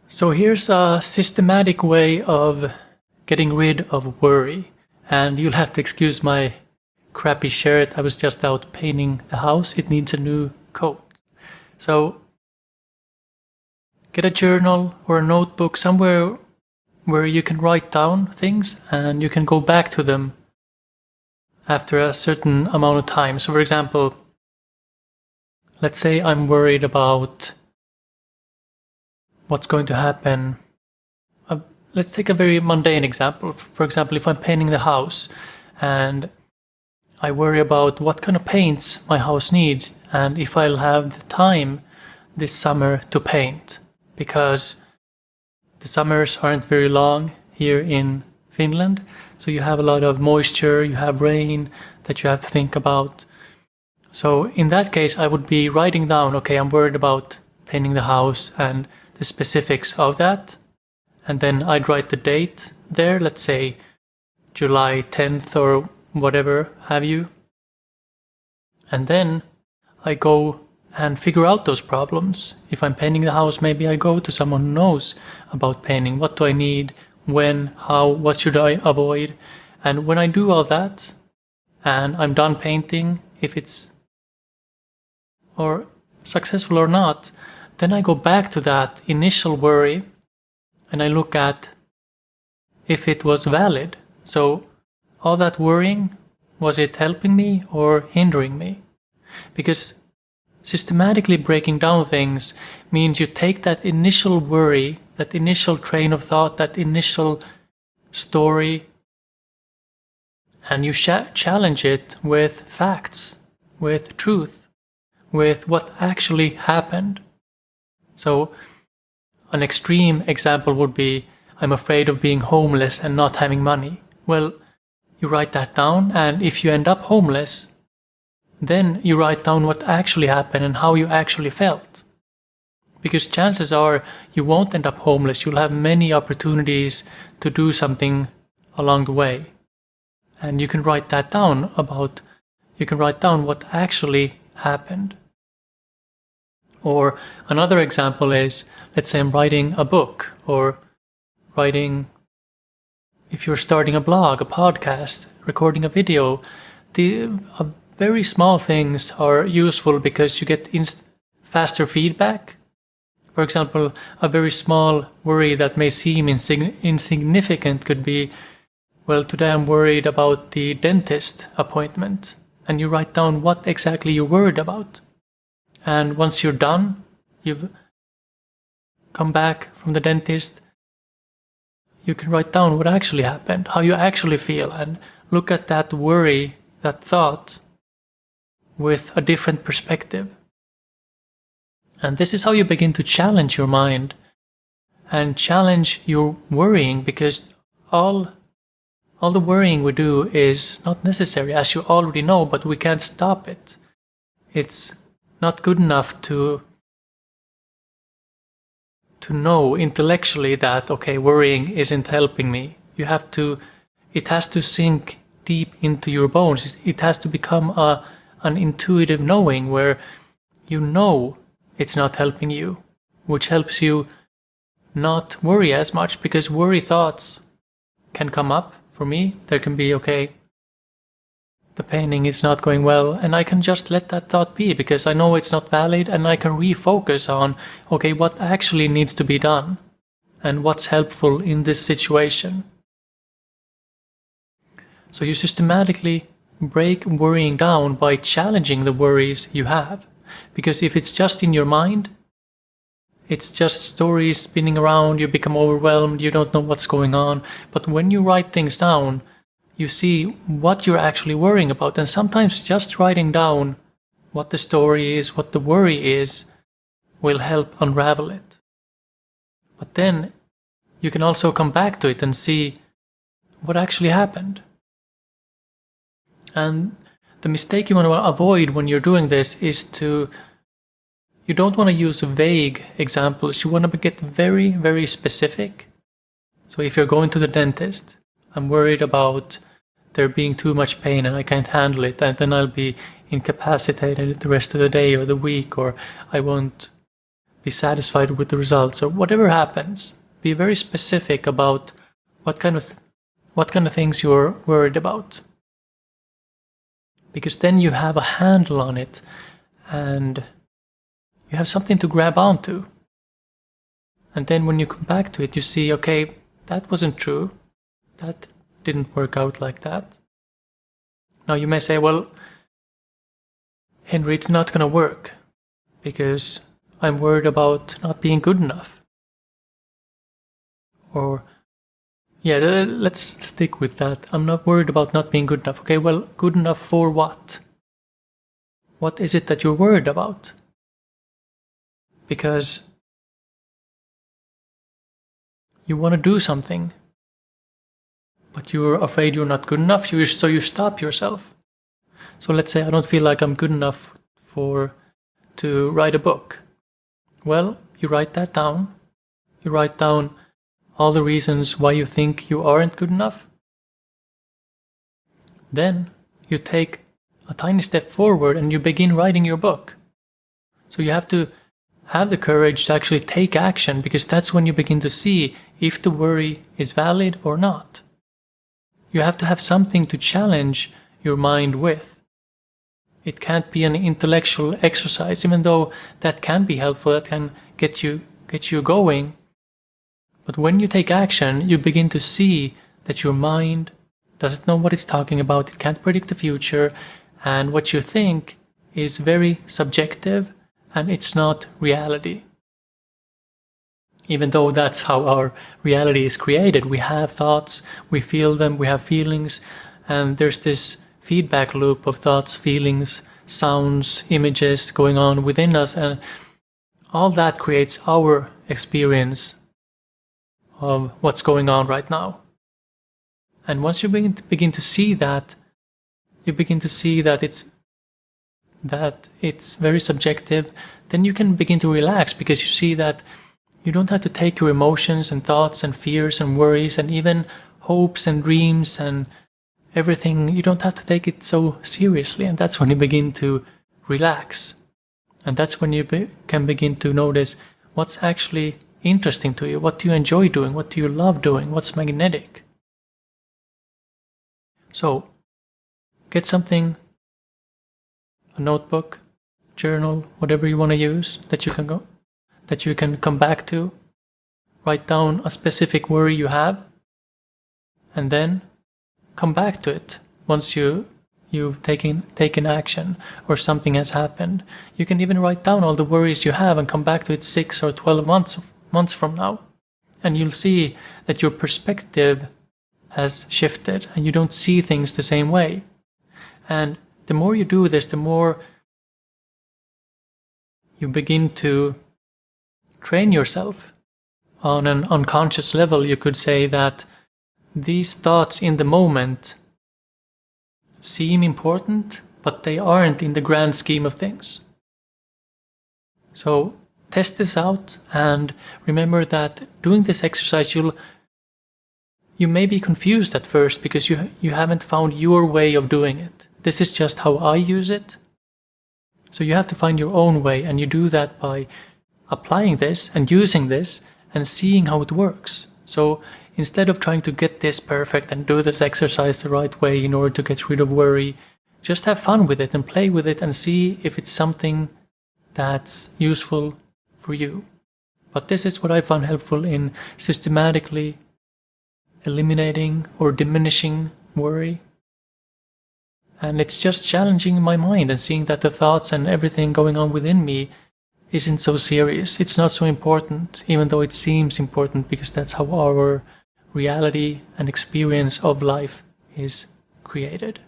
So here's a systematic way of getting rid of worry. And you'll have to excuse my crappy shirt. I was just out painting the house. It needs a new coat. So get a journal or a notebook somewhere where you can write down things and you can go back to them after a certain amount of time. So for example, let's say I'm worried about what's going to happen. Let's take a very mundane example. For example, if I'm painting the house and I worry about what kind of paints my house needs and if I'll have the time this summer to paint, because the summers aren't very long here in Finland, so you have a lot of moisture, you have rain that you have to think about. So in that case, I would be writing down, okay, I'm worried about painting the house and the specifics of that. And then I'd write the date there, let's say July 10th or whatever have you. And then I go and figure out those problems. If I'm painting the house, maybe I go to someone who knows about painting. What do I need? When? How? What should I avoid? And when I do all that and I'm done painting, if it's or successful or not, then I go back to that initial worry and I look at if it was valid. So all that worrying, was it helping me or hindering me? Because systematically breaking down things means you take that initial worry, that initial train of thought, that initial story, and you challenge it with facts, with truth, with what actually happened. So an extreme example would be, I'm afraid of being homeless and not having money. Well, you write that down, and if you end up homeless, then you write down what actually happened and how you actually felt. Because chances are you won't end up homeless. You'll have many opportunities to do something along the way. And you can write that down you can write down what actually happened. Or another example is, let's say I'm writing a book, or writing, if you're starting a blog, a podcast, recording a video, very small things are useful because you get faster feedback. For example, a very small worry that may seem insignificant could be, well, today I'm worried about the dentist appointment. And you write down what exactly you're worried about. And once you're done, you've come back from the dentist, you can write down what actually happened, how you actually feel, and look at that worry, that thought, with a different perspective. And this is how you begin to challenge your mind and challenge your worrying, because all the worrying we do is not necessary, as you already know, but we can't stop it. It's not good enough to know intellectually that, okay, worrying isn't helping me. It has to sink deep into your bones. It has to become an intuitive knowing where you know it's not helping you, which helps you not worry as much, because worry thoughts can come up. For me, there can be, okay, the painting is not going well, and I can just let that thought be because I know it's not valid, and I can refocus on, okay, what actually needs to be done and what's helpful in this situation. So you systematically break worrying down by challenging the worries you have. Because if it's just in your mind, it's just stories spinning around, you become overwhelmed, you don't know what's going on. But when you write things down, you see what you're actually worrying about. And sometimes just writing down what the story is, what the worry is, will help unravel it. But then you can also come back to it and see what actually happened. And the mistake you want to avoid when you're doing this is you don't want to use vague examples. You want to get very, very specific. So if you're going to the dentist, I'm worried about there being too much pain and I can't handle it, and then I'll be incapacitated the rest of the day or the week, or I won't be satisfied with the results, or whatever happens, be very specific about what kind of things you're worried about. Because then you have a handle on it and you have something to grab onto. And then when you come back to it, you see, okay, that wasn't true. That didn't work out like that. Now you may say, well, Henri, it's not going to work because I'm worried about not being good enough. Or, yeah, let's stick with that. I'm not worried about not being good enough. Okay, well, good enough for what? What is it that you're worried about? Because you want to do something, but you're afraid you're not good enough, so you stop yourself. So let's say I don't feel like I'm good enough to write a book. Well, you write that down. You write down all the reasons why you think you aren't good enough. Then you take a tiny step forward and you begin writing your book. So you have to have the courage to actually take action, because that's when you begin to see if the worry is valid or not. You have to have something to challenge your mind with. It can't be an intellectual exercise, even though that can be helpful, that can get you going. But when you take action, you begin to see that your mind doesn't know what it's talking about, it can't predict the future, and what you think is very subjective, and it's not reality. Even though that's how our reality is created. We have thoughts, we feel them, we have feelings, and there's this feedback loop of thoughts, feelings, sounds, images going on within us, and all that creates our experience of what's going on right now. And once you begin to see that, you begin to see that it's very subjective, then you can begin to relax, because you see that you don't have to take your emotions and thoughts and fears and worries and even hopes and dreams and everything, you don't have to take it so seriously. And that's when you begin to relax. And that's when you can begin to notice what's actually interesting to you, what do you enjoy doing, what do you love doing, what's magnetic. So, get something, a notebook, journal, whatever you want to use that you can come back to. Write down a specific worry you have, and then come back to it once you've taken action or something has happened. You can even write down all the worries you have and come back to it 6 or 12 months from now, and you'll see that your perspective has shifted and you don't see things the same way. And the more you do this, the more you begin to train yourself on an unconscious level. You could say that these thoughts in the moment seem important, but they aren't in the grand scheme of things. So test this out, and remember that doing this exercise, you may be confused at first because you haven't found your way of doing it. This is just how I use it. So you have to find your own way, and you do that by applying this and using this and seeing how it works. So instead of trying to get this perfect and do this exercise the right way in order to get rid of worry, just have fun with it and play with it and see if it's something that's useful for you. But this is what I found helpful in systematically eliminating or diminishing worry. And it's just challenging my mind and seeing that the thoughts and everything going on within me isn't so serious. It's not so important, even though it seems important, because that's how our reality and experience of life is created.